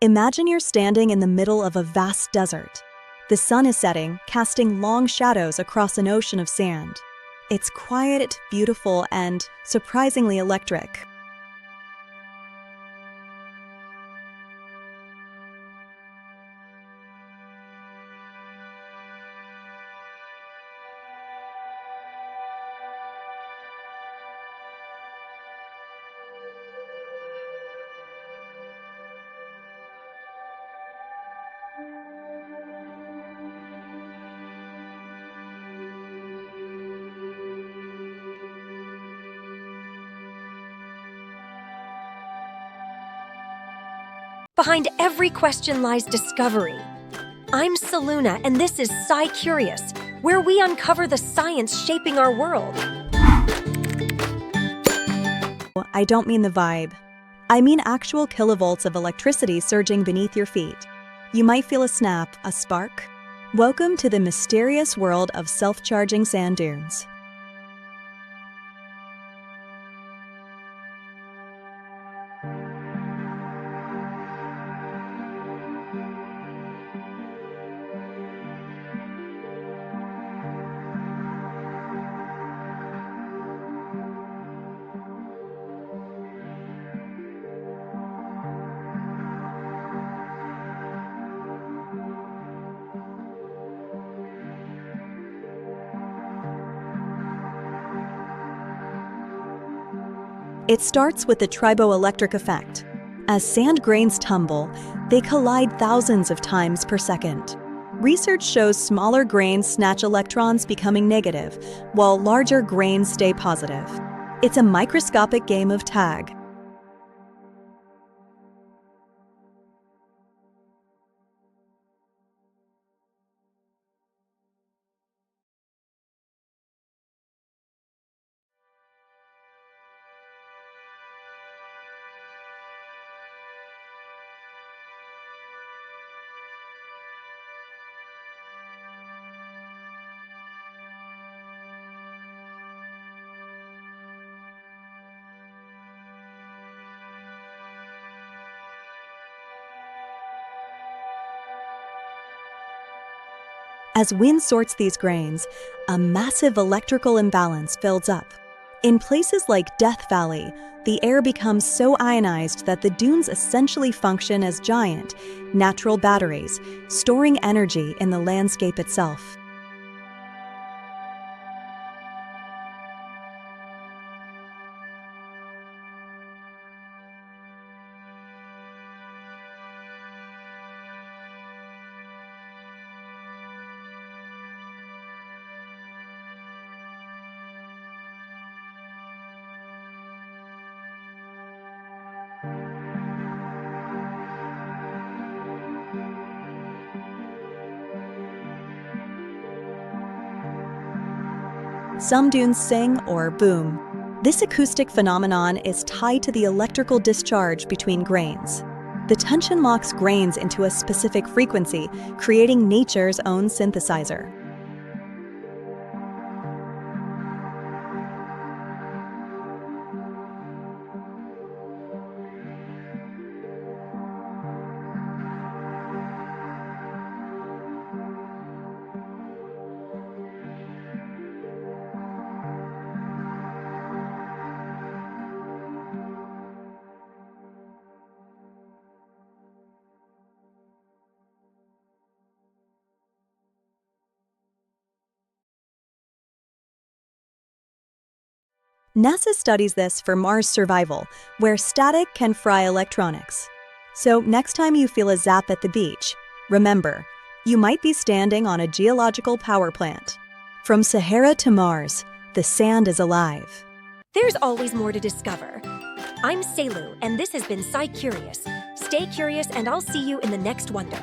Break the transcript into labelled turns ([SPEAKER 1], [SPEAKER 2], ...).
[SPEAKER 1] Imagine you're standing in the middle of a vast desert. The sun is setting, casting long shadows across an ocean of sand. It's quiet, beautiful, and surprisingly electric.
[SPEAKER 2] Behind every question lies discovery. I'm Saluna, and this is SciCurious, where we uncover the science shaping our world.
[SPEAKER 1] I don't mean the vibe. I mean actual kilovolts of electricity surging beneath your feet. You might feel a snap, a spark. Welcome to the mysterious world of self-charging sand dunes. It starts with the Triboelectric effect. As sand grains tumble, they collide thousands of times per second. Research shows smaller grains snatch electrons, becoming negative, while larger grains stay positive. It's a microscopic game of tag. As wind sorts these grains, a massive electrical imbalance builds up. In places like Death Valley, the air becomes so ionized that the dunes essentially function as giant, natural batteries, storing energy in the landscape itself. Some dunes sing or boom. This acoustic phenomenon is tied to the electrical discharge between grains. The tension locks grains into a specific frequency, creating nature's own synthesizer. NASA studies this for Mars survival, where static can fry electronics. So next time you feel a zap at the beach, remember, you might be standing on a geological power plant. From Sahara to Mars, the sand is alive.
[SPEAKER 2] There's always more to discover. I'm Selu, and this has been SciCurious. Stay curious, and I'll see you in the next wonder.